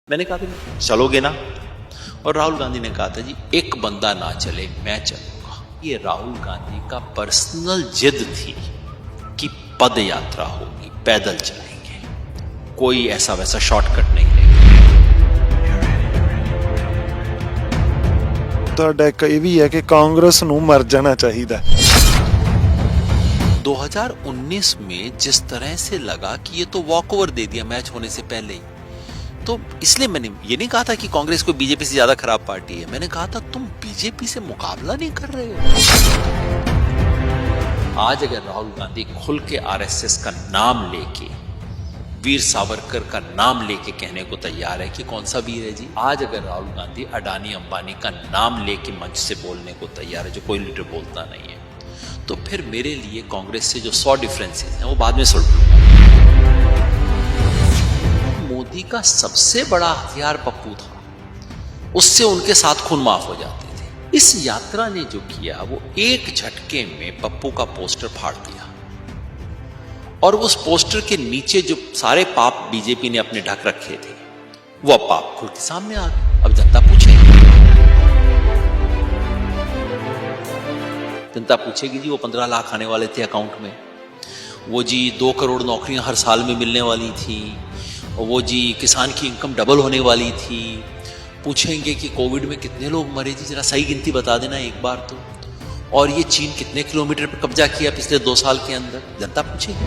मैंने कहा कि चलोगे ना, और राहुल गांधी ने कहा था जी एक बंदा ना चले मैं चलूंगा। ये राहुल गांधी का पर्सनल जिद थी कि पद यात्रा होगी, पैदल चलेंगे, कोई ऐसा वैसा शॉर्टकट नहीं लेंगे। ਤੁਹਾਡਾ ਇੱਕ ਇਹ ਵੀ ਹੈ ਕਿ ਕਾਂਗਰਸ ਨੂੰ ਮਰ ਜਾਣਾ ਚਾਹੀਦਾ। 2019 में जिस तरह से लगा कि ये तो वॉकओवर दे दिया मैच होने से पहले ही, तो इसलिए मैंने ये नहीं कहा था कि कांग्रेस कोई बीजेपी से ज्यादा खराब पार्टी है। मैंने कहा था तुम बीजेपी से मुकाबला नहीं कर रहे हो। आज अगर राहुल गांधी खुल के आरएसएस का नाम लेके, वीर सावरकर का नाम लेके कहने को तैयार है कि कौन सा वीर है जी, आज अगर राहुल गांधी अडानी अंबानी का नाम लेके मंच से बोलने को तैयार है, जो कोई लीडर बोलता नहीं है, तो फिर मेरे लिए कांग्रेस से जो 100 डिफरेंसेस हैं वो बाद में सुलझ लूंगा। मोदी का सबसे बड़ा हथियार पप्पू था, उससे उनके साथ खून माफ हो जाते थे। इस यात्रा ने जो किया वो एक झटके में पप्पू का पोस्टर फाड़ दिया, और उस पोस्टर के नीचे जो सारे पाप बीजेपी ने अपने ढक रखे थे वो अब पाप खुल के सामने आ गए। अब जनता पूछेगी जी वो 15 लाख आने वाले थे अकाउंट में, वो जी 2 करोड़ नौकरियां हर साल में मिलने वाली थी, वो जी किसान की इनकम डबल होने वाली थी। पूछेंगे कि कोविड में कितने लोग मरे जी, जरा सही गिनती बता देना एक बार तो। और ये चीन कितने किलोमीटर पर कब्जा किया पिछले 2 साल के अंदर, जनता पूछेगी।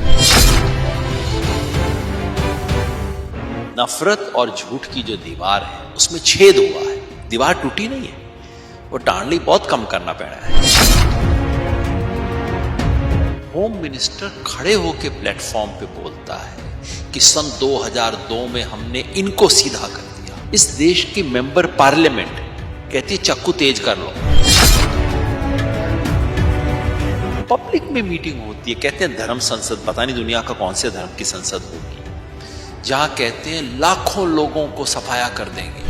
नफरत और झूठ की जो दीवार है उसमें छेद हुआ है, दीवार टूटी नहीं है, वो टांडली बहुत कम करना पड़ा है। होम मिनिस्टर खड़े होकर प्लेटफॉर्म पे बोलता है कि सन 2002 में हमने इनको सीधा कर दिया। इस देश की मेंबर पार्लियामेंट कहती है चाकू तेज कर लो। पब्लिक में मीटिंग होती है, कहते हैं धर्म संसद, पता नहीं दुनिया का कौन से धर्म की संसद होगी, जहां कहते हैं लाखों लोगों को सफाया कर देंगे।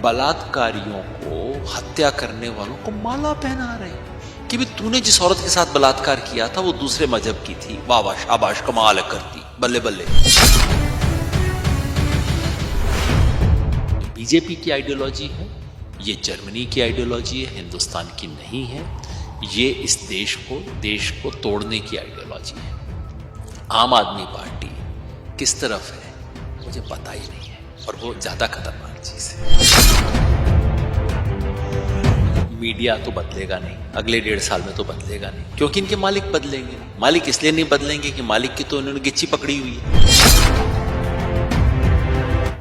बलात्कारियों को, हत्या करने वालों को माला पहना रहे हैं कि भी तूने जिस औरत के साथ बलात्कार किया था वो दूसरे मजहब की थी, वाह वाह शाबाश कमाल करती, बल्ले बल्ले। बीजेपी की आइडियोलॉजी है, ये जर्मनी की आइडियोलॉजी है, हिंदुस्तान की नहीं है। ये इस देश को तोड़ने की आइडियोलॉजी है। आम आदमी पार्टी किस तरफ है मुझे पता ही नहीं है, और वो ज्यादा खतरनाक चीज है। मीडिया तो बदलेगा नहीं, अगले 1.5 साल में तो बदलेगा नहीं, क्योंकि इनके मालिक बदलेंगे। मालिक इसलिए नहीं बदलेंगे कि मालिक की तो इन्होंने गिच्ची पकड़ी हुई है।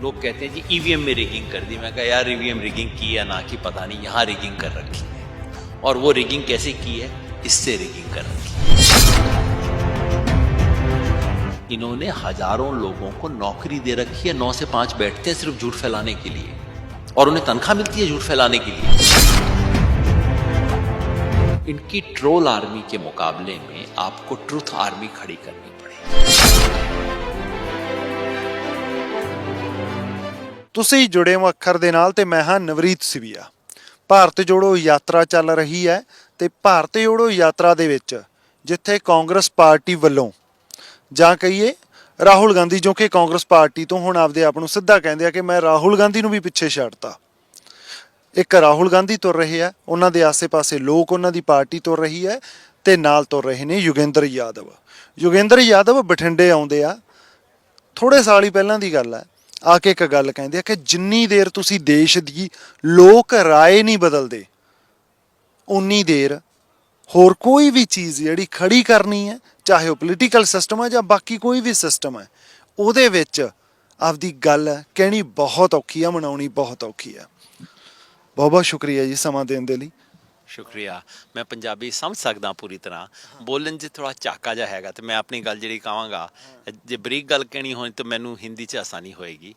लोग कहते हैं जी ईवीएम में रिगिंग कर दी। मैं कहा यार ईवीएम रिगिंग की या ना की पता नहीं, यहां रिगिंग कर रखी है, और वो रिगिंग कैसे की है, इससे रिगिंग कर रखी है। इन्होंने हजारों लोगों को नौकरी दे रखी है, 9 से 5 बैठते हैं सिर्फ झूठ फैलाने के लिए, और उन्हें तनख्वाह मिलती है झूठ फैलाने के लिए। इनकी ट्रोल आर्मी के मुकाबले में आपको ट्रुथ आर्मी खड़ी करनी पड़ेगी। ਤੁਸੀਂ ਜੁੜੇ ਹੋ ਅੱਖਰ ਦੇ ਨਾਲ ਤੇ ਮੈਂ ਹਾਂ ਨਵਰੀਤ ਸਿਵੀਆ। ਭਾਰਤ ਜੋੜੋ ਯਾਤਰਾ ਚੱਲ ਰਹੀ ਹੈ ਤੇ ਭਾਰਤ ਜੋੜੋ ਯਾਤਰਾ ਦੇ ਵਿੱਚ ਜਿੱਥੇ ਕਾਂਗਰਸ ਪਾਰਟੀ ਵੱਲੋਂ ਜਾਂ ਕਹੀਏ ਰਾਹੁਲ ਗਾਂਧੀ ਜੋ ਕਿ ਕਾਂਗਰਸ ਪਾਰਟੀ ਤੋਂ ਹੁਣ ਆਪਦੇ ਆਪ ਨੂੰ ਸਿੱਧਾ ਕਹਿੰਦੇ ਆ ਕਿ ਮੈਂ ਰਾਹੁਲ ਗਾਂਧੀ ਨੂੰ ਵੀ ਪਿੱਛੇ ਛੱਡਤਾ। ਇੱਕ ਰਾਹੁਲ ਗਾਂਧੀ ਤੁਰ ਰਹੇ ਆ, ਉਹਨਾਂ ਦੇ ਆਸੇ-ਪਾਸੇ ਲੋਕ ਉਹਨਾਂ ਦੀ ਪਾਰਟੀ ਤੁਰ ਰਹੀ ਹੈ ਤੇ ਨਾਲ ਤੁਰ ਰਹੇ ਨੇ ਯੋਗੇਂਦਰ ਯਾਦਵ। ਯੋਗੇਂਦਰ ਯਾਦਵ ਬਠਿੰਡੇ ਆਉਂਦੇ ਆ, ਥੋੜੇ ਸਾਲ ਹੀ ਪਹਿਲਾਂ ਦੀ ਗੱਲ ਹੈ, ਆ ਕੇ ਇੱਕ ਗੱਲ ਕਹਿੰਦੇ ਆ ਕਿ ਜਿੰਨੀ ਦੇਰ ਤੁਸੀਂ ਦੇਸ਼ ਦੀ ਲੋਕ ਰਾਏ ਨਹੀਂ ਬਦਲਦੇ ਉਨੀ ਦੇਰ ਹੋਰ ਕੋਈ ਵੀ ਚੀਜ਼ ਜਿਹੜੀ ਖੜੀ ਕਰਨੀ ਹੈ, ਚਾਹੇ ਉਹ ਪੋਲੀਟੀਕਲ ਸਿਸਟਮ ਹੈ ਜਾਂ ਬਾਕੀ ਕੋਈ ਵੀ ਸਿਸਟਮ ਹੈ, ਉਹਦੇ ਵਿੱਚ ਆਪਦੀ ਗੱਲ ਕਹਿਣੀ ਬਹੁਤ ਔਖੀ ਆ, ਮਨਾਉਣੀ ਬਹੁਤ ਔਖੀ ਆ। ਬਹੁਤ ਬਹੁਤ ਸ਼ੁਕਰੀਆ ਜੀ ਸਮਾਂ ਦੇਣ ਦੇ ਲਈ। शुक्रिया। मैं पंजाबी समझ सकदा पूरी तरह, बोलन च थोड़ा झाका जा हैगा, तो मैं अपनी गल जी कहांगा, जे बरीक गल कहनी होनी तो मैनू हिंदी च आसानी होएगी,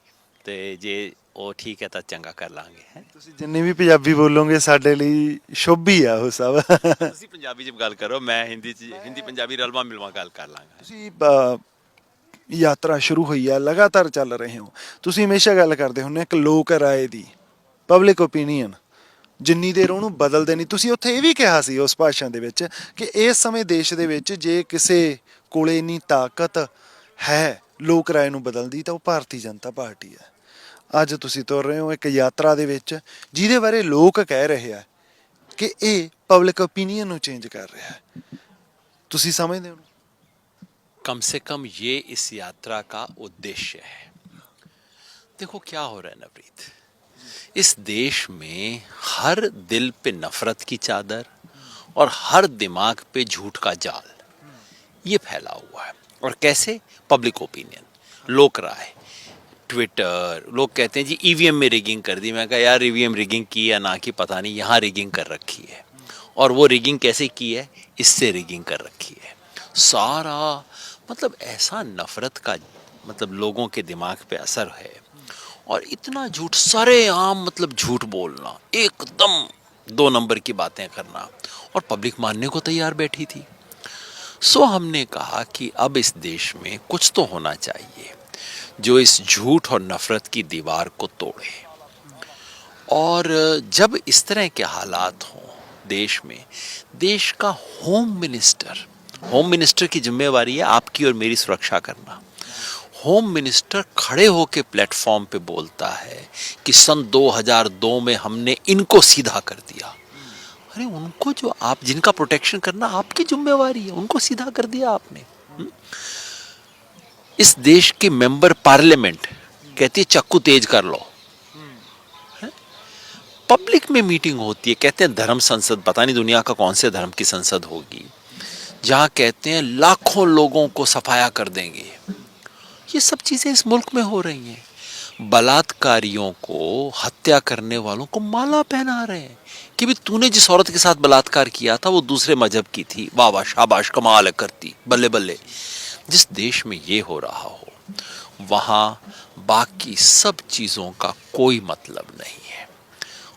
तो जे वो ठीक है तो चंगा कर लांगे। ਤੁਸੀਂ ਜਿੰਨੀ ਵੀ ਪੰਜਾਬੀ ਬੋਲੋਗੇ ਸਾਡੇ ਲਈ ਸ਼ੁਭ ਹੀ ਆ ਉਹ ਸਭ। ਤੁਸੀਂ ਪੰਜਾਬੀ ਚ ਗੱਲ ਕਰੋ, ਮੈਂ हिंदी पंजाबी रलवा मिलवा गल कर लांगा। ਤੁਸੀਂ ਯਾਤਰਾ ਸ਼ੁਰੂ ਹੋਈ ਆ, ਲਗਾਤਾਰ ਚੱਲ ਰਹੇ ਹੋ, ਤੁਸੀਂ ਹਮੇਸ਼ਾ ਗੱਲ ਕਰਦੇ ਹੁੰਦੇ ਇੱਕ ਲੋਕ ਰਾਏ ਦੀ, ਪਬਲਿਕ ਓਪੀਨੀਅਨ, ਜਿੰਨੀ ਦੇਰ ਉਹਨੂੰ ਬਦਲਦੇ ਨਹੀਂ। ਤੁਸੀਂ ਉੱਥੇ ਇਹ ਵੀ ਕਿਹਾ ਸੀ ਉਸ ਭਾਸ਼ਣ ਦੇ ਵਿੱਚ ਕਿ ਇਸ ਸਮੇਂ ਦੇਸ਼ ਦੇ ਵਿੱਚ ਜੇ ਕਿਸੇ ਕੋਲੇ ਇੰਨੀ ਤਾਕਤ ਹੈ ਲੋਕ ਰਾਏ ਨੂੰ ਬਦਲਦੀ ਤਾਂ ਉਹ ਭਾਰਤੀ ਜਨਤਾ ਪਾਰਟੀ ਹੈ। ਅੱਜ ਤੁਸੀਂ ਤੁਰ ਰਹੇ ਹੋ ਇੱਕ ਯਾਤਰਾ ਦੇ ਵਿੱਚ ਜਿਹਦੇ ਬਾਰੇ ਲੋਕ ਕਹਿ ਰਹੇ ਆ ਕਿ ਇਹ ਪਬਲਿਕ ਓਪੀਨੀਅਨ ਨੂੰ ਚੇਂਜ ਕਰ ਰਿਹਾ ਹੈ। ਤੁਸੀਂ ਸਮਝਦੇ ਹੋ? कम से कम ये इस यात्रा का उद्देश्य है। देखो क्या हो रहा है नवरीत, इस देश में हर दिल पे नफरत की चादर और हर दिमाग पे झूठ का जाल ये फैला हुआ है। और कैसे? पब्लिक ओपिनियन, लोक राय, ट्विटर। लोग कहते हैं जी ईवीएम में रिगिंग कर दी। मैं कहा यार ईवीएम रिगिंग की या ना की पता नहीं, यहाँ रिगिंग कर रखी है। और वो रिगिंग कैसे की है? इससे रिगिंग कर रखी है। सारा मतलब ऐसा नफरत का मतलब लोगों के दिमाग पे असर है। और इतना झूठ, सरेआम मतलब झूठ बोलना, एकदम 2 नंबर की बातें करना, और पब्लिक मानने को तैयार बैठी थी। सो हमने कहा कि अब इस देश में कुछ तो होना चाहिए जो इस झूठ और नफरत की दीवार को तोड़े। और जब इस तरह के हालात हों देश में, देश का होम मिनिस्टर की जिम्मेवारी है आपकी और मेरी सुरक्षा करना। होम मिनिस्टर खड़े होकर प्लेटफॉर्म पे बोलता है कि सन 2002 में हमने इनको सीधा कर दिया। अरे उनको जो आप जिनका प्रोटेक्शन करना आपकी जिम्मेवारी है, उनको सीधा कर दिया आपने। इस देश के मेंबर पार्लियामेंट कहती है चक्कू तेज कर लो। पब्लिक में मीटिंग होती है, कहते हैं धर्म संसद, पता नहीं दुनिया का कौन से धर्म की संसद होगी, जहां कहते हैं लाखों लोगों को सफाया कर देंगे। ये सब चीजें इस मुल्क में हो रही हैं। बलात्कारियों को, हत्या करने वालों को माला पहना रहे हैं कि भी तूने जिस औरत के साथ बलात्कार किया था वो दूसरे मजहब की थी, वाह वाह शाबाश कमाल करती, बल्ले बल्ले। जिस देश में ये हो रहा हो वहां बाकी सब चीजों का कोई मतलब नहीं है।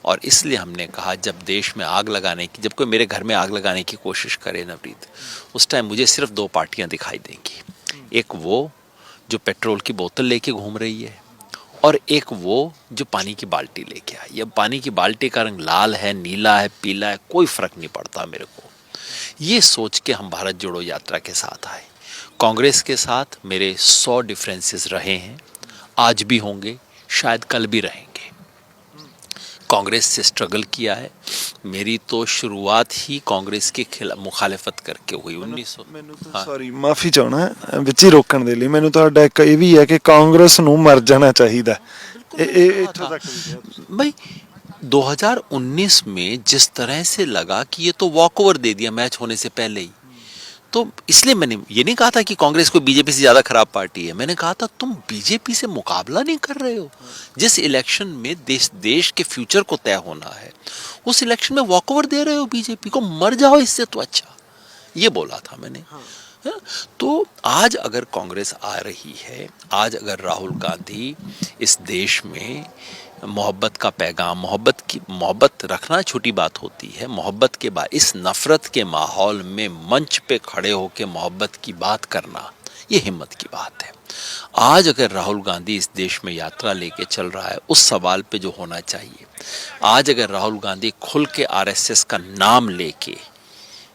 और इसलिए हमने कहा जब देश में आग लगाने की, जब कोई मेरे घर में आग लगाने की कोशिश करे नवरीत, उस टाइम मुझे सिर्फ 2 पार्टियां दिखाई देंगी। एक वो जो पेट्रोल की बोतल लेके घूम रही है, और एक वो जो पानी की बाल्टी लेके आई। अब पानी की बाल्टी का रंग लाल है, नीला है, पीला है, कोई फर्क नहीं पड़ता मेरे को। ये सोच के हम भारत जोड़ो यात्रा के साथ आए। कांग्रेस के साथ मेरे 100 डिफरेंसेस रहे हैं, आज भी होंगे, शायद कल भी रहेंगे। कांग्रेस से स्ट्रगल किया है। मेरी तो शुरुआत ही कांग्रेस के खिलाफ मुखालिफत करके हुई 1900। ਸੌਰੀ ਮਾਫੀ ਚਾਹਣਾ ਵਿੱਚ ਹੀ ਰੋਕਣ ਦੇ ਲਈ। ਮੈਨੂੰ ਤੁਹਾਡਾ ਇੱਕ ਇਹ ਵੀ ਹੈ ਕਿ ਕਾਂਗਰਸ ਨੂੰ ਮਰ ਜਾਣਾ ਚਾਹੀਦਾ। ਇਹ ਇੱਥੋਂ तक भाई 2019 में जिस तरह से लगा कि ये तो वॉक ओवर दे दिया मैच होने से पहले ही, तो इसलिए मैंने ये नहीं कहा था कि कांग्रेस को बीजेपी से ज्यादा खराब पार्टी है। मैंने कहा था तुम बीजेपी से मुकाबला नहीं कर रहे हो। जिस इलेक्शन में देश के फ्यूचर को तय होना है, उस इलेक्शन में वॉक ओवर दे रहे हो बीजेपी को। मर जाओ इससे तो अच्छा, ये बोला था मैंने। तो आज अगर कांग्रेस आ रही है, आज अगर राहुल गांधी इस देश में मोहब्बत का पैगाम, मोहब्बत रखना छोटी बात होती है, मोहब्बत के बाद इस नफरत के माहौल में मंच पे खड़े होकर मोहब्बत की बात करना, ये हिम्मत की बात है। आज अगर राहुल गांधी इस देश में यात्रा लेके चल रहा है, उस सवाल पे जो होना चाहिए, आज अगर राहुल गांधी खुल के आरएसएस का नाम लेके,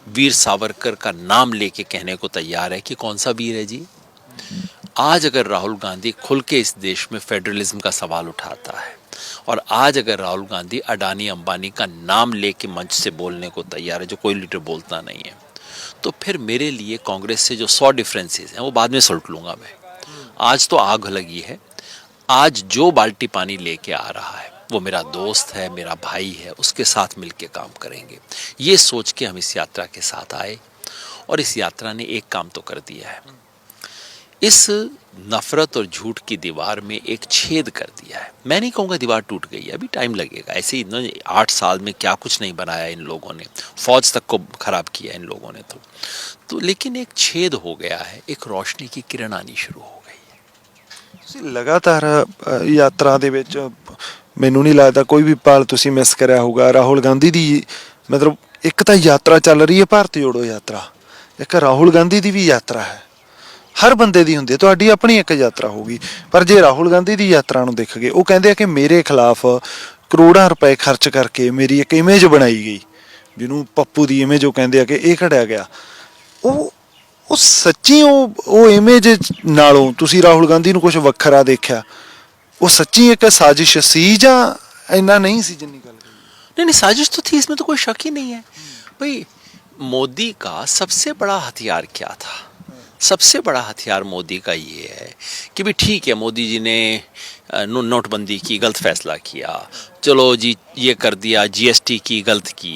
वीर सावरकर का नाम लेके कहने को तैयार है कि कौन सा वीर है जी, आज अगर राहुल गांधी खुल के इस देश में फेडरलिज्म का सवाल उठाता है, और आज अगर राहुल गांधी अडानी अंबानी का नाम लेके मंच से बोलने को तैयार है, जो कोई लीडर बोलता नहीं है, तो फिर मेरे लिए कांग्रेस से जो 100 डिफरेंसेस हैं वो बाद में सुलट लूंगा मैं। आज तो आग लगी है। आज जो बाल्टी पानी लेके आ रहा है वो मेरा दोस्त है, मेरा भाई है, उसके साथ मिलके काम करेंगे। ये सोच के हम इस यात्रा के साथ आए, और इस यात्रा ने एक काम तो कर दिया है, इस नफरत और झूठ की दीवार में एक छेद कर दिया है। मैं नहीं कहूँगा दीवार टूट गई है, अभी टाइम लगेगा। ऐसे ही 8 साल में क्या कुछ नहीं बनाया इन लोगों ने, फौज तक को खराब किया इन लोगों ने तो लेकिन एक छेद हो गया है, एक रोशनी की किरण आनी शुरू हो गई है। लगातार यात्रा ਦੇ ਵਿੱਚ ਮੈਨੂੰ ਨਹੀਂ ਲੱਗਦਾ ਕੋਈ ਵੀ ਪਲ ਤੁਸੀਂ ਮਿਸ ਕਰਿਆ ਹੋਊਗਾ। ਰਾਹੁਲ ਗਾਂਧੀ ਦੀ ਮਤਲਬ ਇੱਕ ਤਾਂ ਯਾਤਰਾ ਚੱਲ ਰਹੀ ਹੈ ਭਾਰਤ ਜੋੜੋ ਯਾਤਰਾ, ਇੱਕ ਰਾਹੁਲ ਗਾਂਧੀ ਦੀ ਵੀ ਯਾਤਰਾ ਹੈ। ਹਰ ਬੰਦੇ ਦੀ ਹੁੰਦੀ ਹੈ, ਤੁਹਾਡੀ ਆਪਣੀ ਇੱਕ ਯਾਤਰਾ ਹੋਊਗੀ। ਪਰ ਜੇ ਰਾਹੁਲ ਗਾਂਧੀ ਦੀ ਯਾਤਰਾ ਨੂੰ ਦੇਖਗੇ, ਉਹ ਕਹਿੰਦੇ ਆ ਕਿ ਮੇਰੇ ਖਿਲਾਫ ਕਰੋੜਾਂ ਰੁਪਏ ਖਰਚ ਕਰਕੇ ਮੇਰੀ ਇੱਕ ਇਮੇਜ ਬਣਾਈ ਗਈ, ਜਿਹਨੂੰ ਪੱਪੂ ਦੀ ਇਮੇਜ ਉਹ ਕਹਿੰਦੇ ਆ ਕਿ ਇਹ ਘੜਿਆ ਗਿਆ। ਉਹ ਸੱਚੀ ਉਹ ਇਮੇਜ ਨਾਲੋਂ ਤੁਸੀਂ ਰਾਹੁਲ ਗਾਂਧੀ ਨੂੰ ਕੁਝ ਵੱਖਰਾ ਦੇਖਿਆ? ਉਹ ਸੱਚੀ ਇੱਕ ਸਾਜ਼ਿਸ਼ ਸੀ ਜਾਂ ਇੰਨਾ ਨਹੀਂ ਸੀ ਜਿੰਨੀ ਗੱਲ नहीं नहीं, साजिश तो थी, इसमें तो कोई शक ही नहीं है भाई। मोदी का सबसे बड़ा हथियार क्या था? सबसे बड़ा हथियार मोदी का ये है कि भाई ठीक है, मोदी जी ने नोटबंदी की, गलत फैसला किया, चलो जी ये कर दिया, जीएसटी की गलत की,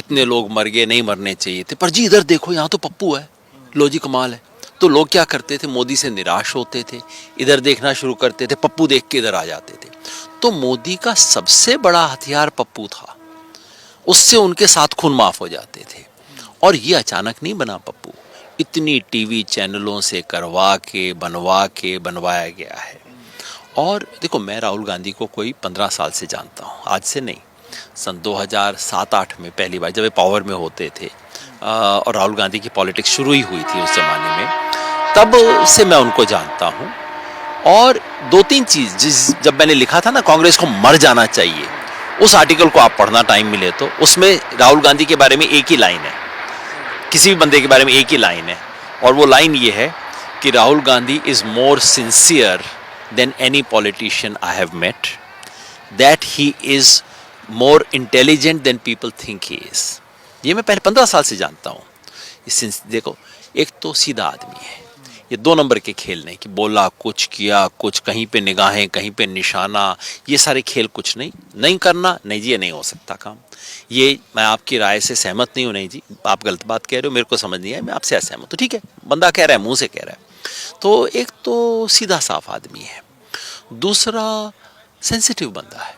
इतने लोग मर गए, नहीं मरने चाहिए थे, पर जी इधर देखो यहाँ तो पप्पू है, लो जी कमाल है। तो लोग क्या करते थे, मोदी से निराश होते थे, इधर देखना शुरू करते थे, पप्पू देख के इधर आ जाते थे। तो मोदी का सबसे बड़ा हथियार पप्पू था, उससे उनके साथ खून माफ हो जाते थे। और ये अचानक नहीं बना पप्पू, इतनी टीवी चैनलों से करवा के बनवाया गया है। और देखो, मैं राहुल गांधी को कोई 15 साल से जानता हूँ, आज से नहीं। सन 2007-8 में पहली बार जब वे पावर में होते थे और राहुल गांधी की पॉलिटिक्स शुरू ही हुई थी उस जमाने में, तब से मैं उनको जानता हूँ। और 2-3 चीज़ जब मैंने लिखा था ना, कांग्रेस को मर जाना चाहिए, उस आर्टिकल को आप पढ़ना टाइम मिले तो, उसमें राहुल गांधी के बारे में एक ही लाइन है, किसी भी बंदे के बारे में एक ही लाइन है, और वो लाइन ये है कि Rahul Gandhi is more sincere than any politician I have met, that he is more intelligent than people think he is. ये मैं पहले 15 साल से जानता हूँ। देखो, एक तो सीधा आदमी है, ये 2 नंबर के खेल नहीं कि बोला कुछ किया कुछ, कहीं पे निगाहें कहीं पे निशाना, ये सारे खेल कुछ नहीं करना, नहीं जी ये नहीं हो सकता काम। ये मैं आपकी राय से सहमत नहीं हूँ, नहीं जी आप गलत बात कह रहे हो, मेरे को समझ नहीं है, मैं आपसे असहमत हूँ, ठीक है, बंदा कह रहा है, मुंह से कह रहा है। तो एक तो सीधा साफ आदमी है, दूसरा सेंसिटिव बंदा है।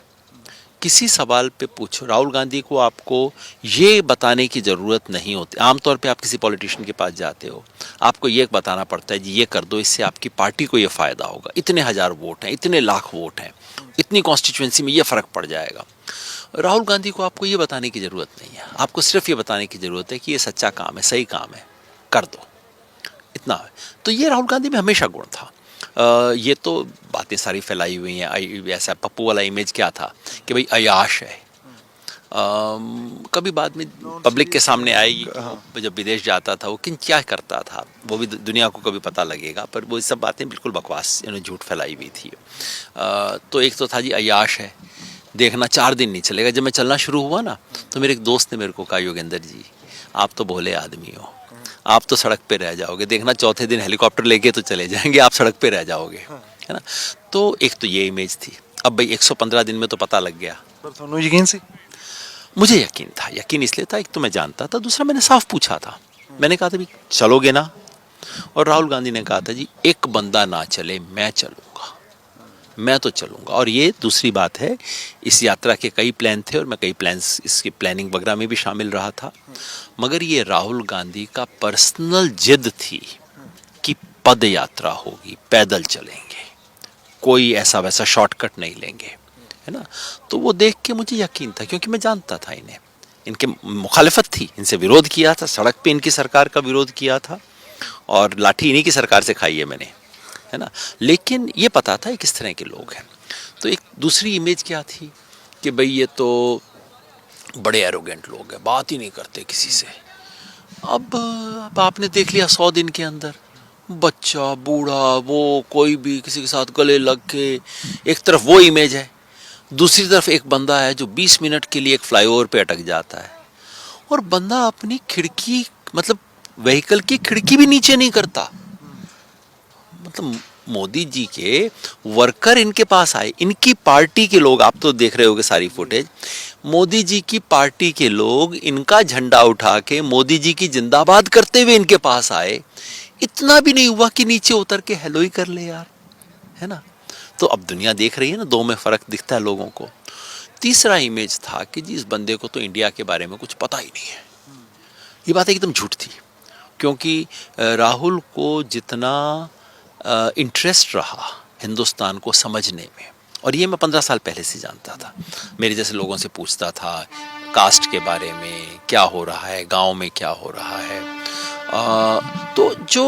किसी सवाल पे पूछो, राहुल गांधी को आपको ये बताने की ज़रूरत नहीं होती। आमतौर पे आप किसी पॉलिटिशियन के पास जाते हो, आपको ये बताना पड़ता है जी ये कर दो, इससे आपकी पार्टी को ये फ़ायदा होगा, इतने हज़ार वोट हैं, इतने लाख वोट हैं, इतनी कॉन्स्टिट्यूंसी में ये फ़र्क पड़ जाएगा। राहुल गांधी को आपको ये बताने की ज़रूरत नहीं है, आपको सिर्फ ये बताने की ज़रूरत है कि ये सच्चा काम है, सही काम है, कर दो, इतना है। तो ये राहुल गांधी में हमेशा गुण था। ये तो बातें सारी फैलाई हुई हैं। ऐसा पप्पू वाला इमेज क्या था कि भाई अयाश है, कभी बाद में पब्लिक के सामने आएगी, जब विदेश जाता था वो क्या करता था वो भी दुनिया को कभी पता लगेगा, पर वो सब बातें बिल्कुल बकवास, झूठ फैलाई हुई थी। तो एक तो था जी अयाश है, देखना 4 दिन नहीं चलेगा। जब मैं चलना शुरू हुआ ना, तो मेरे एक दोस्त ने मेरे को कहा, योगेंद्र जी आप तो भोले आदमी हो, आप तो सड़क पे रह जाओगे, देखना 4थे दिन हेलीकॉप्टर लेके तो चले जाएंगे, आप सड़क पे रह जाओगे, है ना। तो एक तो ये इमेज थी। अब भाई 115 दिन में तो पता लग गया। पर ਤੁਹਾਨੂੰ ਯਕੀਨ ਸੀ? मुझे यकीन था। यकीन इसलिए था, एक तो मैं जानता था, दूसरा मैंने साफ पूछा था। मैंने कहा था भी चलोगे ना, और राहुल गांधी ने कहा था जी एक बंदा ना चले मैं चलूँगा, मैं तो चलूँगा। और ये दूसरी बात है, इस यात्रा के कई प्लान थे और मैं कई प्लान्स इसकी प्लानिंग वगैरह में भी शामिल रहा था, मगर ये राहुल गांधी का पर्सनल जिद थी कि पद यात्रा होगी, पैदल चलेंगे, कोई ऐसा वैसा शॉर्टकट नहीं लेंगे, है ना। तो वो देख के मुझे यकीन था, क्योंकि मैं जानता था इन्हें, इनके मुखालिफत थी, इनसे विरोध किया था, सड़क पे इनकी सरकार का विरोध किया था और लाठी इन्हीं की सरकार से खाई है मैंने, है ना। लेकिन ये पता था ये किस तरह के लोग हैं। तो एक दूसरी इमेज क्या थी कि भाई ये तो बड़े एरोगेंट लोग हैं, बात ही नहीं करते किसी से। अब आपने देख लिया 100 दिन के अंदर, बच्चा बूढ़ा वो कोई भी किसी के साथ गले लग के, एक तरफ वो इमेज है, दूसरी तरफ एक बंदा है जो 20 मिनट के लिए एक फ्लाईओवर पे अटक जाता है, और बंदा अपनी खिड़की, मतलब व्हीकल की खिड़की भी नीचे नहीं करता। मतलब मोदी जी के वर्कर इनके पास आए, इनकी पार्टी के लोग, आप तो देख रहे होगे सारी फुटेज, मोदी जी की पार्टी के लोग इनका झंडा उठा के मोदी जी की जिंदाबाद करते हुए इनके पास आए। इतना भी नहीं हुआ कि नीचे उतर के हेलो ही कर ले यार, है ना। तो अब दुनिया देख रही है ना, 2 में फ़र्क दिखता है लोगों को। तीसरा इमेज था कि जी इस बंदे को तो इंडिया के बारे में कुछ पता ही नहीं है। ये बात एकदम झूठ थी, क्योंकि राहुल को जितना इंटरेस्ट रहा हिंदुस्तान को समझने में, और ये मैं 15 साल पहले से जानता था, मेरे जैसे लोगों से पूछता था कास्ट के बारे में, क्या हो रहा है गांव में, क्या हो रहा है। तो जो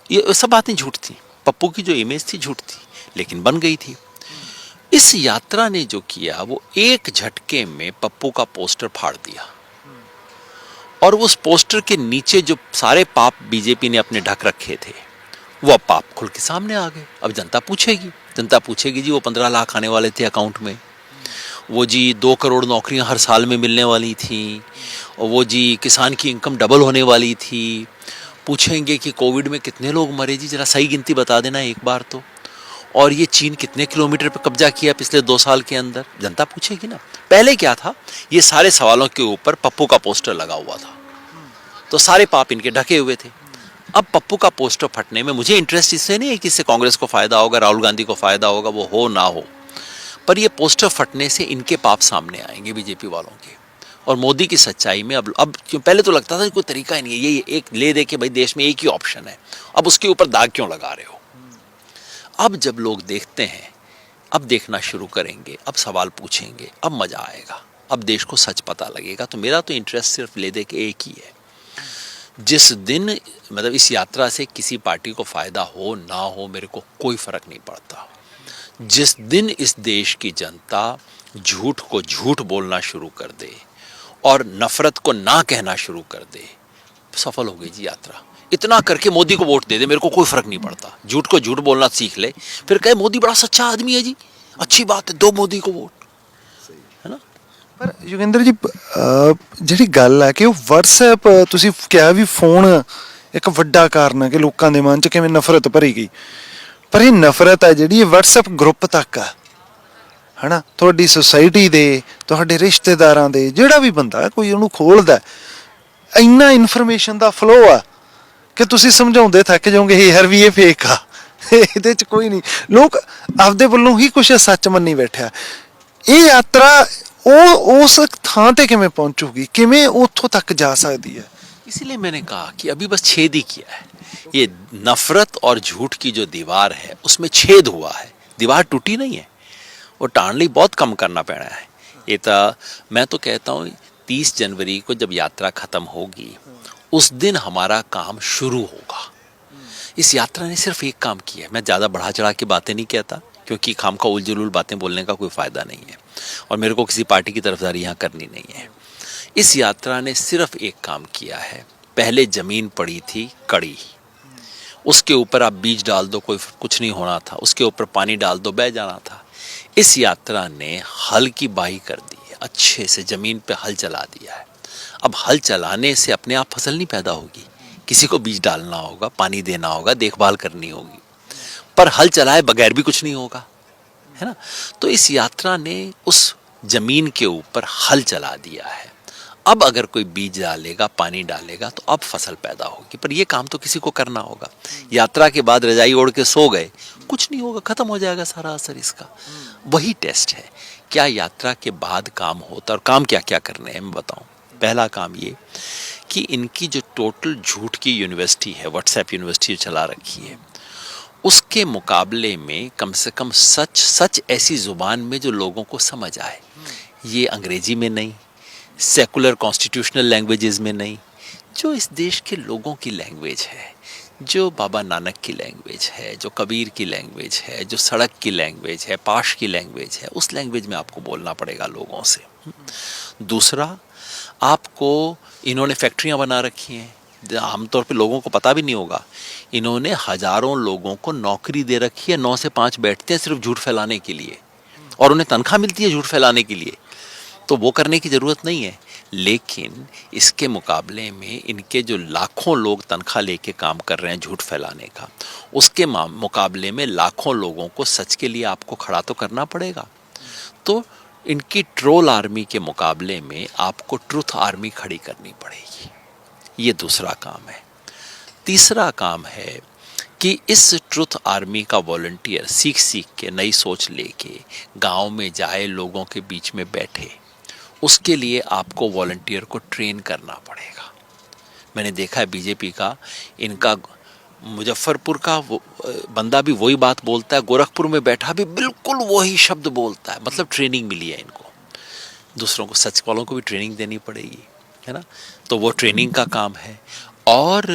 ये सब बातें झूठ थी, पप्पू की जो इमेज थी झूठ थी, लेकिन बन गई थी। इस यात्रा ने जो किया वो एक झटके में पप्पू का पोस्टर फाड़ दिया, और उस पोस्टर के नीचे जो सारे पाप बीजेपी ने अपने ढक रखे थे वो अब पाप खुल के सामने आ गए। अब जनता पूछेगी जी वो 15 लाख आने वाले थे अकाउंट में, वो जी 2 करोड़ नौकरियां हर साल में मिलने वाली थी, और वो जी किसान की इनकम डबल होने वाली थी। पूछेंगे कि कोविड में कितने लोग मरे जी, जरा सही गिनती बता देना एक बार तो। और ये चीन कितने किलोमीटर पे कब्जा किया पिछले 2 साल के अंदर, जनता पूछेगी ना। पहले क्या था, ये सारे सवालों के ऊपर पप्पू का पोस्टर लगा हुआ था, तो सारे पाप इनके ढके हुए थे। अब पप्पू का पोस्टर फटने में मुझे इंटरेस्ट इससे नहीं है कि इससे कांग्रेस को फायदा होगा, राहुल गांधी को फायदा होगा, वो हो ना हो, पर ये पोस्टर फटने से इनके पाप सामने आएंगे बीजेपी वालों के। और मोदी की सच्चाई में अब क्यों, पहले तो लगता था कोई तरीका ही नहीं है, ये एक ले दे के भाई देश में एक ही ऑप्शन है, अब उसके ऊपर दाग क्यों लगा रहे हो। अब जब लोग देखते हैं, अब देखना शुरू करेंगे, अब सवाल पूछेंगे, अब मजा आएगा, अब देश को सच पता लगेगा। तो मेरा तो इंटरेस्ट सिर्फ ले दे के एक ही है, जिस दिन मतलब इस यात्रा से किसी पार्टी को फायदा हो ना हो मेरे को कोई फर्क नहीं पड़ता। जिस दिन इस देश की जनता झूठ को झूठ बोलना शुरू कर दे और नफरत को ना कहना शुरू कर दे, सफल हो गई जी यात्रा। इतना करके मोदी को वोट दे दे, मेरे को कोई फर्क नहीं पड़ता। झूठ को झूठ बोलना सीख ले, फिर कहे मोदी बड़ा सच्चा आदमी है जी, अच्छी बात है, दो मोदी को वोट, है ना। ਪਰ ਯੋਗਿੰਦਰ ਜੀ ਜਿਹੜੀ ਗੱਲ ਹੈ ਕਿ ਉਹ WhatsApp ਤੁਸੀਂ ਕਿਹਾ ਵੀ ਫੋਨ ਇੱਕ ਵੱਡਾ ਕਾਰਨ ਹੈ ਕਿ ਲੋਕਾਂ ਦੇ ਮਨ 'ਚ ਕਿਵੇਂ ਨਫ਼ਰਤ ਭਰੀ ਗਈ, ਪਰ ਇਹ ਨਫ਼ਰਤ ਹੈ ਜਿਹੜੀ ਇਹ WhatsApp ਗਰੁੱਪ ਤੱਕ ਆ, ਹਨਾ। ਤੁਹਾਡੀ ਸੁਸਾਇਟੀ ਦੇ, ਤੁਹਾਡੇ ਰਿਸ਼ਤੇਦਾਰਾਂ ਦੇ, ਜਿਹੜਾ ਵੀ ਬੰਦਾ ਕੋਈ ਉਹਨੂੰ ਖੋਲਦਾ, ਇੰਨਾ ਇਨਫੋਰਮੇਸ਼ਨ ਦਾ ਫਲੋ ਆ ਕਿ ਤੁਸੀਂ ਸਮਝਾਉਂਦੇ ਥੱਕ ਜਾਓਗੇ ਯਾਰ ਵੀ ਇਹ ਫੇਕ ਆ, ਇਹਦੇ 'ਚ ਕੋਈ ਨਹੀਂ। ਲੋਕ ਆਪਦੇ ਵੱਲੋਂ ਹੀ ਕੁਛ ਸੱਚ ਮੰਨੀ ਬੈਠਿਆ। ਇਹ ਯਾਤਰਾ ਉਹ ਉਸ ਥਾਂ ਤੇ ਕਿਵੇਂ ਪਹੁੰਚੂਗੀ, ਕਿਵੇਂ ਉੱਥੋਂ ਤੱਕ ਜਾ ਸਕਦੀ ਹੈ। इसीलिए मैंने कहा कि अभी बस छेद ही किया है। ये नफरत और झूठ की जो दीवार है उसमें छेद हुआ है, दीवार टूटी नहीं है। वो टाणली बहुत कम करना पड़ा है। ये तो मैं तो कहता हूँ 30 जनवरी को जब यात्रा खत्म होगी उस दिन हमारा काम शुरू होगा। इस यात्रा ने सिर्फ एक काम किया है। मैं ज़्यादा बढ़ा चढ़ा के बातें नहीं कहता, क्योंकि खाम का उलझुल बातें बोलने का कोई फ़ायदा नहीं है और मेरे को किसी पार्टी की तरफदारी यहाँ करनी नहीं है। इस यात्रा ने सिर्फ एक काम किया है। पहले ज़मीन पड़ी थी कड़ी, उसके ऊपर आप बीज डाल दो कोई कुछ नहीं होना था, उसके ऊपर पानी डाल दो बह जाना था। इस यात्रा ने हल की बाही कर दी है, अच्छे से ज़मीन पे हल चला दिया है। अब हल चलाने से अपने आप फसल नहीं पैदा होगी, किसी को बीज डालना होगा, पानी देना होगा, देखभाल करनी होगी, पर हल चलाए बगैर भी कुछ नहीं होगा, है ना। तो इस यात्रा ने उस ज़मीन के ऊपर हल चला दिया है। अब अगर कोई बीज डालेगा, पानी डालेगा तो अब फसल पैदा होगी, पर ये काम तो किसी को करना होगा। यात्रा के बाद रजाई ओढ़ के सो गए, कुछ नहीं होगा, खत्म हो जाएगा सारा असर इसका। वही टेस्ट है, क्या यात्रा के बाद काम होता, और काम क्या क्या करने हैं मैं बताऊं। पहला काम ये कि इनकी जो टोटल झूठ की यूनिवर्सिटी है, व्हाट्सएप यूनिवर्सिटी चला रखी है, उसके मुकाबले में कम से कम सच ऐसी ज़ुबान में जो लोगों को समझ आए। ये अंग्रेजी में नहीं, सेकुलर कॉन्स्टिट्यूशनल लैंग्वेजेस में नहीं, जो इस देश के लोगों की लैंग्वेज है, जो बाबा नानक की लैंग्वेज है, जो कबीर की लैंग्वेज है, जो सड़क की लैंग्वेज है, पाश की लैंग्वेज है, उस लैंग्वेज में आपको बोलना पड़ेगा लोगों से। दूसरा, आपको इन्होंने फैक्ट्रियाँ बना रखी हैं, आमतौर पे लोगों को पता भी नहीं होगा। इन्होंने हज़ारों लोगों को नौकरी दे रखी है, 9 से 5 बैठते हैं सिर्फ झूठ फैलाने के लिए, और उन्हें तनख्वाह मिलती है झूठ फैलाने के लिए, तो वो करने की ज़रूरत नहीं है। लेकिन इसके मुकाबले में इनके जो लाखों लोग तनख्वाह लेके काम कर रहे हैं झूठ फैलाने का, उसके मुकाबले में लाखों लोगों को सच के लिए आपको खड़ा तो करना पड़ेगा। तो इनकी ट्रोल आर्मी के मुकाबले में आपको ट्रुथ आर्मी खड़ी करनी पड़ेगी। ये दूसरा काम है। तीसरा काम है कि इस ट्रुथ आर्मी का वॉलंटियर सीख के नई सोच लेके गांव में जाए, लोगों के बीच में बैठे, उसके लिए आपको वॉलंटियर को ट्रेन करना पड़ेगा। मैंने देखा है बीजेपी का, इनका मुजफ्फरपुर का बंदा भी वही बात बोलता है, गोरखपुर में बैठा भी बिल्कुल वही शब्द बोलता है, मतलब ट्रेनिंग मिली है इनको। दूसरों को, सच वालों को भी ट्रेनिंग देनी पड़ेगी, है ना। तो वो ट्रेनिंग का काम है। और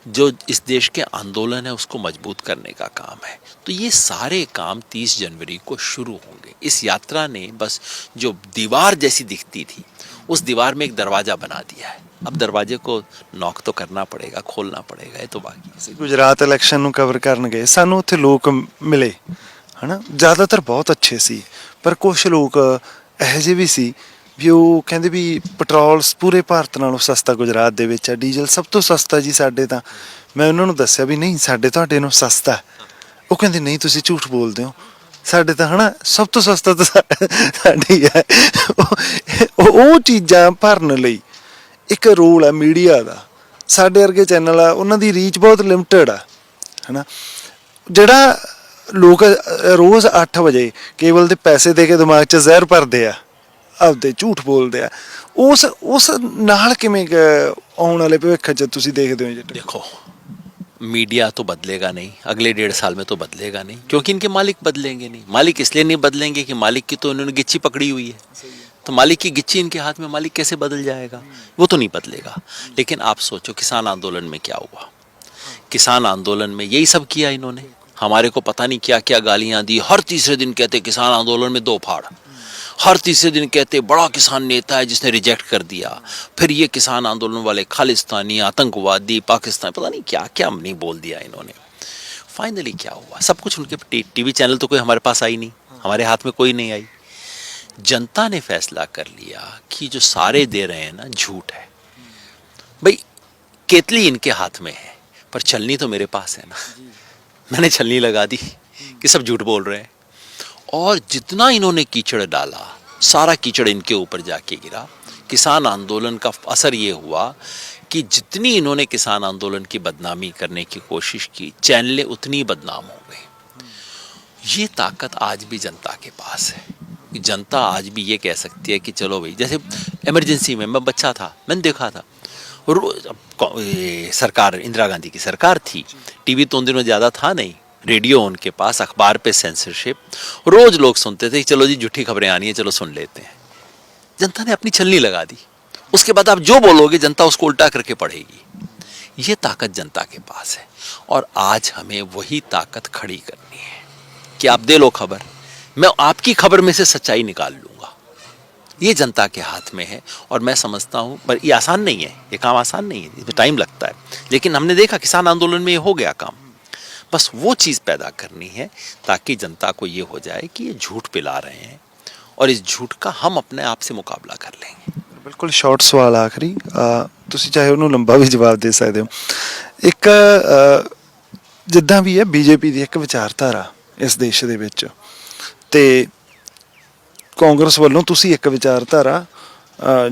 जो इस देश के आंदोलन है उसको मजबूत करने का काम है। तो ये सारे काम 30 जनवरी को शुरू होंगे। इस यात्रा ने बस जो दीवार जैसी दिखती थी उस दीवार में एक दरवाज़ा बना दिया है। अब दरवाजे को नॉक तो करना पड़ेगा, खोलना पड़ेगा, ये तो बाकी है। ਗੁਜਰਾਤ ਇਲੈਕਸ਼ਨ ਨੂੰ ਕਵਰ ਕਰਨ ਗਏ, ਸਾਨੂੰ ਉੱਥੇ ਲੋਕ ਮਿਲੇ ਹਨਾ, ਜ਼ਿਆਦਾਤਰ ਬਹੁਤ ਅੱਛੇ ਸੀ, ਪਰ ਕੁਝ ਲੋਕ ਇਹੋ ਜਿਹੇ ਵੀ ਸੀ ਵੀ ਉਹ ਕਹਿੰਦੇ ਵੀ ਪੈਟਰੋਲ ਪੂਰੇ ਭਾਰਤ ਨਾਲੋਂ ਸਸਤਾ ਗੁਜਰਾਤ ਦੇ ਵਿੱਚ ਆ, ਡੀਜ਼ਲ ਸਭ ਤੋਂ ਸਸਤਾ ਜੀ ਸਾਡੇ ਤਾਂ। ਮੈਂ ਉਹਨਾਂ ਨੂੰ ਦੱਸਿਆ ਵੀ ਨਹੀਂ, ਸਾਡੇ ਤੁਹਾਡੇ ਨੂੰ ਸਸਤਾ। ਉਹ ਕਹਿੰਦੇ ਨਹੀਂ ਤੁਸੀਂ ਝੂਠ ਬੋਲਦੇ ਹੋ, ਸਾਡੇ ਤਾਂ ਹਨਾ ਸਭ ਤੋਂ ਸਸਤਾ ਤਾਂ ਸਾਡੇ ਹੀ ਹੈ। ਉਹ ਚੀਜ਼ਾਂ ਭਰਨ ਲਈ ਇੱਕ ਰੋਲ ਹੈ ਮੀਡੀਆ ਦਾ। ਸਾਡੇ ਵਰਗੇ ਚੈਨਲ ਆ, ਉਹਨਾਂ ਦੀ ਰੀਚ ਬਹੁਤ ਲਿਮਟਿਡ ਆ ਹਨਾ। ਜਿਹੜਾ ਲੋਕ ਰੋਜ਼ 8 ਵਜੇ ਕੇਬਲ ਦੇ ਪੈਸੇ ਦੇ ਕੇ ਦਿਮਾਗ 'ਚ ਜ਼ਹਿਰ ਭਰਦੇ ਆ, ਆਪਦੇ ਝੂਠ ਬੋਲਦੇ ਆ, ਉਸ ਨਾਲ ਕਿਵੇਂ ਆਉਣ ਵਾਲੇ ਭਵਿੱਖ 'ਚ ਤੁਸੀਂ ਦੇਖਦੇ ਹੋ ਜੀ? देखो, मीडिया तो बदलेगा नहीं, अगले 1.5 साल में तो बदलेगा नहीं, क्योंकि इनके मालिक बदलेंगे नहीं। मालिक इसलिए नहीं बदलेंगे कि मालिक की तो इन्होंने गिच्ची पकड़ी हुई है, तो मालिक की गिच्ची इनके हाथ में, मालिक कैसे बदल जाएगा? वो तो नहीं बदलेगा। लेकिन आप सोचो किसान आंदोलन में क्या हुआ। किसान आंदोलन में यही सब किया इन्होंने, हमारे को पता नहीं क्या क्या गालियां दी। हर तीसरे दिन कहते किसान आंदोलन में 2 फाड़, हर तीसरे दिन कहते बड़ा किसान नेता है जिसने रिजेक्ट कर दिया। फिर ये किसान आंदोलन वाले खालिस्तानी, आतंकवादी, पाकिस्तान, पता नहीं क्या क्या नहीं बोल दिया इन्होंने। फाइनली क्या हुआ, सब कुछ उनके टीवी चैनल तो कोई हमारे पास आई नहीं, हमारे हाथ में कोई नहीं आई। जनता ने फैसला कर लिया कि जो सारे दे रहे हैं ना झूठ है। भाई केतली इनके हाथ में है, पर छलनी तो मेरे पास है ना, मैंने छलनी लगा दी कि सब झूठ बोल रहे हैं। और जितना इन्होंने कीचड़ डाला, सारा कीचड़ इनके ऊपर जाके गिरा। किसान आंदोलन का असर ये हुआ कि जितनी इन्होंने किसान आंदोलन की बदनामी करने की कोशिश की, चैनलें उतनी बदनाम हो गई। ये ताकत आज भी जनता के पास है। जनता आज भी ये कह सकती है कि चलो भाई, जैसे इमरजेंसी में मैं बच्चा था, मैंने देखा था सरकार, इंदिरा गांधी की सरकार थी, टीवी तो उन दिनों ज़्यादा था नहीं, रेडियो उनके पास, अखबार पे सेंसरशिप, रोज लोग सुनते थे चलो जी झूठी खबरें आनी है, चलो सुन लेते हैं। जनता ने अपनी छलनी लगा दी, उसके बाद आप जो बोलोगे जनता उसको उल्टा करके पढ़ेगी। ये ताकत जनता के पास है, और आज हमें वही ताकत खड़ी करनी है कि आप दे लो खबर, मैं आपकी खबर में से सच्चाई निकाल लूंगा। ये जनता के हाथ में है, और मैं समझता हूँ, पर ये आसान नहीं है, ये काम आसान नहीं है, इसमें टाइम लगता है। लेकिन हमने देखा किसान आंदोलन में ये हो गया काम। बस वो चीज़ पैदा करनी है ताकि जनता को ये हो जाए कि ये झूठ पिला रहे हैं, और इस झूठ का हम अपने आप से मुकाबला कर लेंगे। ਬਿਲਕੁਲ ਸ਼ਾਰਟ ਸਵਾਲ ਆਖਰੀ, ਤੁਸੀਂ ਚਾਹੇ ਉਹਨੂੰ ਲੰਬਾ ਵੀ ਜਵਾਬ ਦੇ ਸਕਦੇ ਹੋ। ਇੱਕ ਜਿੱਦਾਂ ਵੀ ਹੈ ਬੀਜੇਪੀ ਦੀ ਇੱਕ ਵਿਚਾਰਧਾਰਾ ਇਸ ਦੇਸ਼ ਦੇ ਵਿੱਚ, ਤੇ ਕਾਂਗਰਸ ਵੱਲੋਂ ਤੁਸੀਂ ਇੱਕ ਵਿਚਾਰਧਾਰਾ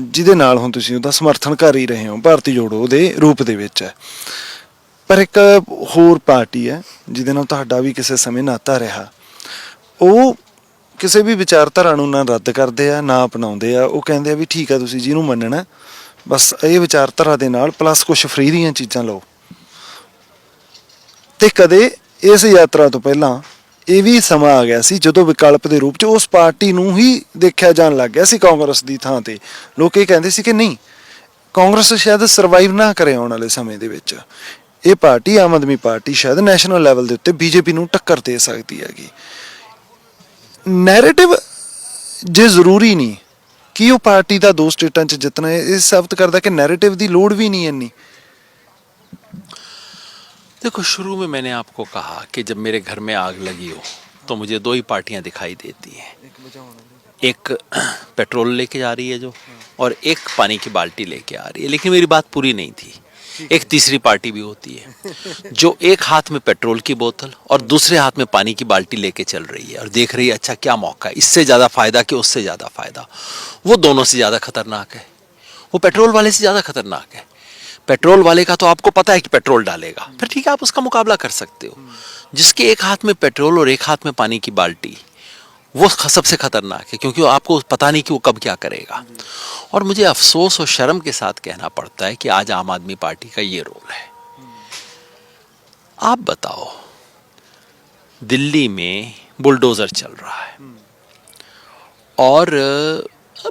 ਜਿਹਦੇ ਨਾਲ ਹੁਣ ਤੁਸੀਂ ਉਹਦਾ ਸਮਰਥਨ ਕਰ ਹੀ ਰਹੇ ਹੋ, ਭਾਰਤੀ ਜੋੜੋ ਦੇ ਰੂਪ ਦੇ ਵਿੱਚ ਹੈ। ਪਰ ਇੱਕ ਹੋਰ ਪਾਰਟੀ ਹੈ ਜਿਹਦੇ ਨਾਲ ਤੁਹਾਡਾ ਵੀ ਕਿਸੇ ਸਮੇਂ ਨਾਤਾ ਰਿਹਾ, ਉਹ ਕਿਸੇ ਵੀ ਵਿਚਾਰਧਾਰਾ ਨੂੰ ਨਾ ਰੱਦ ਕਰਦੇ ਆ ਨਾ ਅਪਣਾਉਂਦੇ ਆ। ਉਹ ਕਹਿੰਦੇ ਆ ਵੀ ਠੀਕ ਆ, ਤੁਸੀਂ ਜਿਹਨੂੰ ਮੰਨਣਾ ਬਸ ਇਹ ਵਿਚਾਰਧਾਰਾ ਦੇ ਨਾਲ ਪਲੱਸ ਕੁਝ ਫ੍ਰੀ ਦੀਆਂ ਚੀਜ਼ਾਂ ਲਓ। ਤੇ ਕਦੇ ਇਸ ਯਾਤਰਾ ਤੋਂ ਪਹਿਲਾਂ ਇਹ ਵੀ ਸਮਾਂ ਆ ਗਿਆ ਸੀ ਜਦੋਂ ਵਿਕਲਪ ਦੇ ਰੂਪ 'ਚ ਉਸ ਪਾਰਟੀ ਨੂੰ ਹੀ ਦੇਖਿਆ ਜਾਣ ਲੱਗ ਗਿਆ ਸੀ ਕਾਂਗਰਸ ਦੀ ਥਾਂ ਤੇ। ਲੋਕ ਇਹ ਕਹਿੰਦੇ ਸੀ ਕਿ ਨਹੀਂ, ਕਾਂਗਰਸ ਸ਼ਾਇਦ ਸਰਵਾਈਵ ਨਾ ਕਰੇ ਆਉਣ ਵਾਲੇ ਸਮੇਂ ਦੇ ਵਿੱਚ। ਇਹ ਪਾਰਟੀ, ਆਮ ਆਦਮੀ ਪਾਰਟੀ, ਸ਼ਾਇਦ ਨੈਸ਼ਨਲ ਲੈਵਲ ਦੇ ਉੱਤੇ ਬੀਜੇਪੀ ਨੂੰ ਟੱਕਰ ਦੇ ਸਕਦੀ ਹੈਗੀ। ਨੈਰੇਟਿਵ ਜੇ ਜ਼ਰੂਰੀ ਨਹੀਂ ਕਿ ਉਹ ਪਾਰਟੀ ਦਾ 2 ਸਟੇਟਾਂ 'ਚ ਜਿੱਤਣਾ, ਇਹ ਸਾਬਤ ਕਰਦਾ ਕਿ ਨੈਰੇਟਿव ਦੀ ਲੋੜ भी नहीं ਇੰਨੀ। देखो, शुरू में मैंने आपको कहा कि जब मेरे घर में आग लगी हो तो मुझे 2 ही पार्टियां दिखाई देती हैं, एक पेट्रोल लेके जा रही है जो, और एक पानी की बाल्टी लेके आ रही है। लेकिन मेरी बात पूरी नहीं थी, एक तीसरी पार्टी भी होती है जो एक हाथ में पेट्रोल की बोतल और दूसरे हाथ में पानी की बाल्टी लेके चल रही है, और देख रही है अच्छा क्या मौका है, इससे ज़्यादा फायदा कि उससे ज़्यादा फायदा। वो दोनों से ज़्यादा खतरनाक है, वो पेट्रोल वाले से ज़्यादा खतरनाक है। पेट्रोल वाले का तो आपको पता है कि पेट्रोल डालेगा, फिर ठीक है आप उसका मुकाबला कर सकते हो। जिसके एक हाथ में पेट्रोल और एक हाथ में पानी की बाल्टी, वो सबसे खतरनाक है, क्योंकि आपको पता नहीं कि वो कब क्या करेगा। और मुझे अफसोस और शर्म के साथ कहना पड़ता है कि आज आम आदमी पार्टी का ये रोल है। आप बताओ, दिल्ली में बुलडोजर चल रहा है और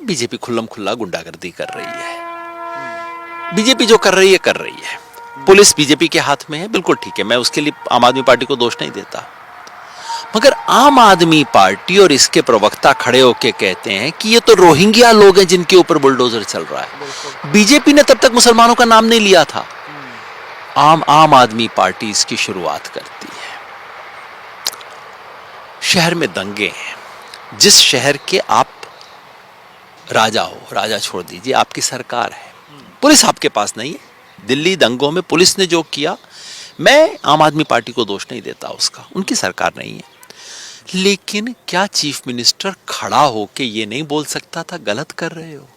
बीजेपी खुल्लम खुल्ला गुंडागर्दी कर रही है। बीजेपी जो कर रही है, पुलिस बीजेपी के हाथ में है, बिल्कुल ठीक है, मैं उसके लिए आम आदमी पार्टी को दोष नहीं देता। मगर आम आदमी पार्टी और इसके प्रवक्ता खड़े होकर कहते हैं कि ये तो रोहिंग्या लोग हैं जिनके ऊपर बुलडोजर चल रहा है। बीजेपी ने तब तक मुसलमानों का नाम नहीं लिया था। आम आदमी पार्टी इसकी शुरुआत करती है। शहर में दंगे हैं, जिस शहर के आप राजा हो, राजा छोड़ दीजिए, आपकी सरकार है, पुलिस आपके पास नहीं है। दिल्ली दंगों में पुलिस ने जो किया, मैं आम आदमी पार्टी को दोष नहीं देता, उसका उनकी सरकार नहीं है, लेकिन क्या चीफ मिनिस्टर खड़ा होके ये नहीं बोल सकता था गलत कर रहे हो,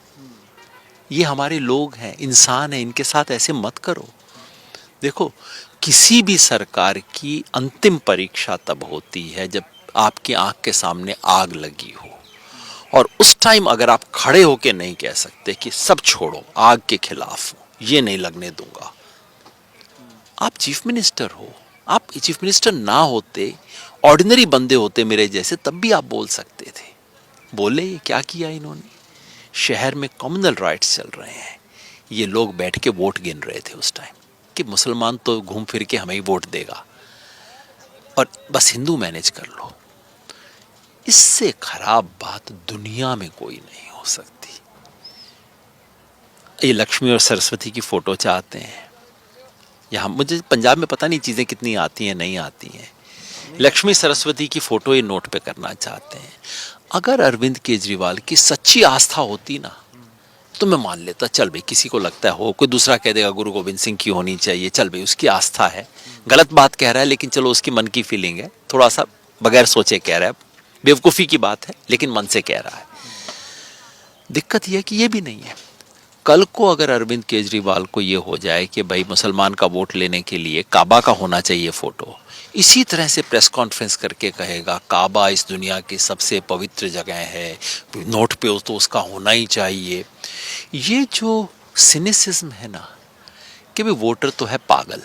ये हमारे लोग हैं, इंसान हैं, इनके साथ ऐसे मत करो। देखो, किसी भी सरकार की अंतिम परीक्षा तब होती है जब आपकी आंख के सामने आग लगी हो, और उस टाइम अगर आप खड़े होके नहीं कह सकते कि सब छोड़ो, आग के खिलाफ हो, ये नहीं लगने दूंगा। आप चीफ मिनिस्टर हो, आप चीफ मिनिस्टर ना होते, ऑर्डिनरी बंदे होते मेरे जैसे, तब भी आप बोल सकते थे। बोले, क्या किया इन्होंने? शहर में कम्युनल राइट्स चल रहे हैं, ये लोग बैठ के वोट गिन रहे थे उस टाइम कि मुसलमान तो घूम फिर के हमें ही वोट देगा और बस हिंदू मैनेज कर लो। इससे खराब बात दुनिया में कोई नहीं हो सकती। ये लक्ष्मी और सरस्वती की फोटो चाहते हैं यहाँ, मुझे पंजाब में पता नहीं चीज़ें कितनी आती हैं नहीं आती हैं। लक्ष्मी सरस्वती की फोटो ये नोट पे करना चाहते हैं। अगर अरविंद केजरीवाल की सच्ची आस्था होती ना, तो मैं मान लेता, चल भाई, किसी को लगता है हो, कोई दूसरा कह देगा गुरु गोविंद सिंह की होनी चाहिए, चल भाई उसकी आस्था है, गलत बात कह रहा है लेकिन चलो उसकी मन की फीलिंग है, थोड़ा सा बगैर सोचे कह रहा है, बेवकूफ़ी की बात है लेकिन मन से कह रहा है। दिक्कत यह है कि ये भी नहीं है। कल को अगर अरविंद केजरीवाल को ये हो जाए कि भाई मुसलमान का वोट लेने के लिए काबा का होना चाहिए फोटो, इसी तरह से प्रेस कॉन्फ्रेंस करके कहेगा काबा इस दुनिया की सबसे पवित्र जगह है, नोट पे तो उसका होना ही चाहिए। ये जो सिनिसिज्म है ना कि भाई वोटर तो है पागल,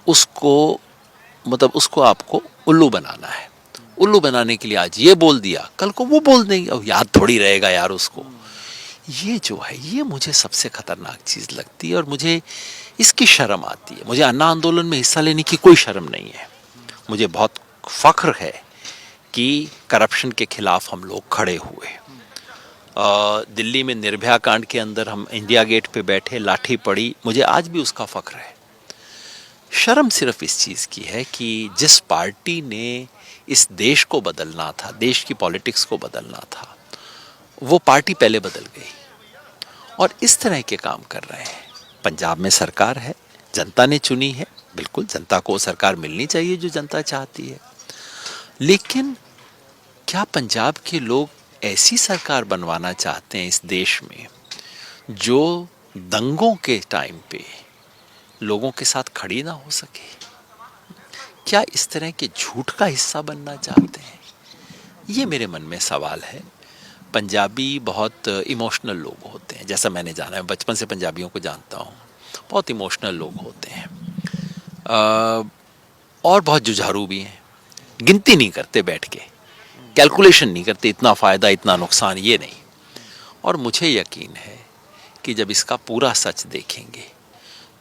उसको मतलब उसको आपको उल्लू बनाना है, उल्लू बनाने के लिए आज ये बोल दिया, कल को वो बोल देंगे, अब याद थोड़ी रहेगा यार उसको। ये जो है, ये मुझे सबसे खतरनाक चीज़ लगती है और मुझे इसकी शर्म आती है। मुझे अन्ना आंदोलन में हिस्सा लेने की कोई शर्म नहीं है। मुझे बहुत फख्र है कि करप्शन के खिलाफ हम लोग खड़े हुए। दिल्ली में निर्भया कांड के अंदर हम इंडिया गेट पे बैठे, लाठी पड़ी, मुझे आज भी उसका फख्र है। शर्म सिर्फ इस चीज़ की है कि जिस पार्टी ने इस देश को बदलना था, देश की पॉलिटिक्स को बदलना था, वो पार्टी पहले बदल गई और इस तरह के काम कर रहे हैं। पंजाब में सरकार है, जनता ने चुनी है, बिल्कुल जनता को सरकार मिलनी चाहिए जो जनता चाहती है, लेकिन क्या पंजाब के लोग ऐसी सरकार बनवाना चाहते हैं इस देश में जो दंगों के टाइम पे लोगों के साथ खड़ी ना हो सके? क्या इस तरह के झूठ का हिस्सा बनना चाहते हैं? ये मेरे मन में सवाल है। पंजाबी बहुत इमोशनल लोग होते हैं, जैसा मैंने जाना है, बचपन से पंजाबियों को जानता हूँ, बहुत इमोशनल लोग होते हैं और बहुत जुझारू भी हैं। गिनती नहीं करते बैठ के, कैलकुलेशन नहीं करते, इतना फ़ायदा इतना नुकसान, ये नहीं। और मुझे यकीन है कि जब इसका पूरा सच देखेंगे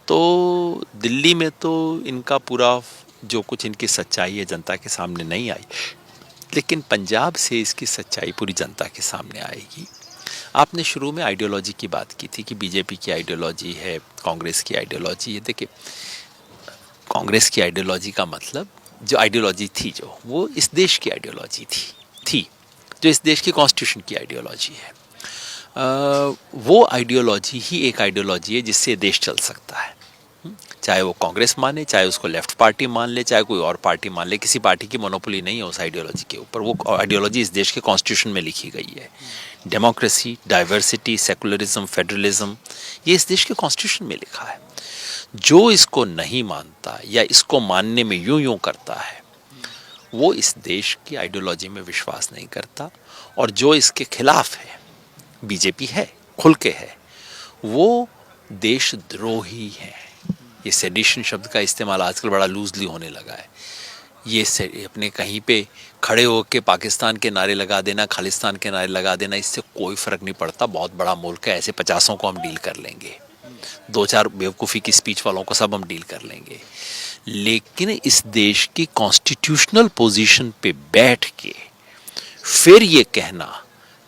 तो दिल्ली में तो इनका पूरा जो कुछ इनकी सच्चाई है जनता के सामने नहीं आई, लेकिन पंजाब से इसकी सच्चाई पूरी जनता के सामने आएगी। आपने शुरू में आइडियोलॉजी की बात की थी कि बीजेपी की आइडियोलॉजी है, कांग्रेस की आइडियोलॉजी है। देखिए, कांग्रेस की आइडियोलॉजी का मतलब जो आइडियोलॉजी थी, जो वो इस देश की आइडियोलॉजी थी जो इस देश की कॉन्स्टिट्यूशन की आइडियोलॉजी है। वो आइडियोलॉजी ही एक आइडियोलॉजी है जिससे देश चल सकता है। चाहे वो कांग्रेस माने, चाहे उसको लेफ्ट पार्टी मान ले, चाहे कोई और पार्टी मान ले, किसी पार्टी की मोनोपोली नहीं है उस आइडियोलॉजी के ऊपर। वो आइडियोलॉजी इस देश के कॉन्स्टिट्यूशन में लिखी गई है। डेमोक्रेसी, डाइवर्सिटी, सेकुलरिज्म, फेडरलिज्म, ये इस देश के कॉन्स्टिट्यूशन में लिखा है। जो इसको नहीं मानता या इसको मानने में यूं करता है, वो इस देश की आइडियोलॉजी में विश्वास नहीं करता। और जो इसके खिलाफ है, बीजेपी है, खुल के है, वो देशद्रोही है। ये सेडिशन शब्द का इस्तेमाल आजकल बड़ा लूजली होने लगा है। ये अपने कहीं पे खड़े होकर पाकिस्तान के नारे लगा देना, खालिस्तान के नारे लगा देना, इससे कोई फ़र्क नहीं पड़ता। बहुत बड़ा मुल्क है, ऐसे 50 को हम डील कर लेंगे, 2-4 बेवकूफ़ी की स्पीच वालों को सब हम डील कर लेंगे। लेकिन इस देश की कॉन्स्टिट्यूशनल पोजीशन पे बैठ के फिर ये कहना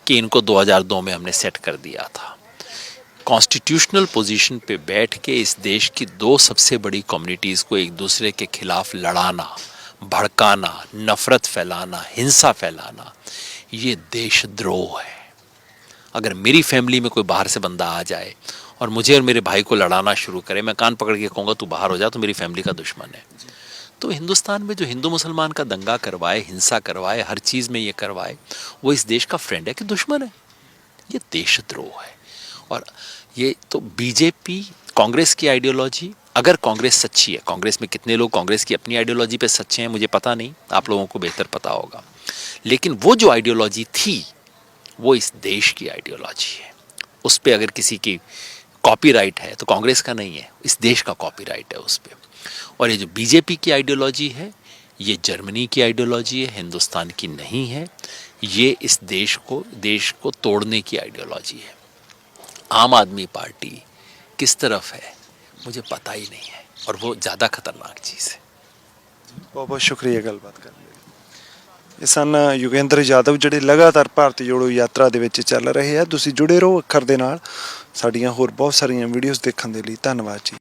कि इनको 2002 में हमने सेट कर दिया था। कॉन्स्टिट्यूशनल पोजीशन पे बैठ के इस देश की दो सबसे बड़ी कम्युनिटीज़ को एक दूसरे के खिलाफ लड़ाना, भड़काना, नफरत फैलाना, हिंसा फैलाना, ये देशद्रोह है। अगर मेरी फैमिली में कोई बाहर से बंदा आ जाए और मुझे और मेरे भाई को लड़ाना शुरू करे, मैं कान पकड़ के कहूँगा तू बाहर हो जा, तो मेरी फैमिली का दुश्मन है। तो हिंदुस्तान में जो हिंदू मुसलमान का दंगा करवाए, हिंसा करवाए, हर चीज़ में ये करवाए, वो इस देश का फ्रेंड है कि दुश्मन है? ये देशद्रोह है। और ये तो बीजेपी, कांग्रेस की आइडियोलॉजी, अगर कांग्रेस सच्ची है, कांग्रेस में कितने लोग कांग्रेस की अपनी आइडियोलॉजी पे सच्चे हैं मुझे पता नहीं, आप लोगों को बेहतर पता होगा, लेकिन वो जो आइडियोलॉजी थी वो इस देश की आइडियोलॉजी है। उस पर अगर किसी की कॉपीराइट है तो कांग्रेस का नहीं है, इस देश का कॉपीराइट है उस पर। और ये जो बीजेपी की आइडियोलॉजी है, ये जर्मनी की आइडियोलॉजी है, हिंदुस्तान की नहीं है। ये इस देश को तोड़ने की आइडियोलॉजी है। आम आदमी पार्टी किस तरफ है मुझे पता ही नहीं है, और वो ज़्यादा खतरनाक चीज़ है। बहुत बहुत शुक्रिया ਗੱਲਬਾਤ ਕਰਨ ਲਈ। ਇਹ ਸਨ ਯੋਗੇਂਦਰ ਯਾਦਵ ਜਿਹੜੇ ਲਗਾਤਾਰ ਭਾਰਤ ਜੋੜੋ ਯਾਤਰਾ ਦੇ ਵਿੱਚ ਚੱਲ ਰਹੇ ਆ। ਤੁਸੀਂ ਜੁੜੇ ਰਹੋ ਅੱਖਰ ਦੇ ਨਾਲ। ਸਾਡੀਆਂ ਹੋਰ ਬਹੁਤ ਸਾਰੀਆਂ ਵੀਡੀਓਜ਼ ਦੇਖਣ ਦੇ ਲਈ ਧੰਨਵਾਦ ਜੀ।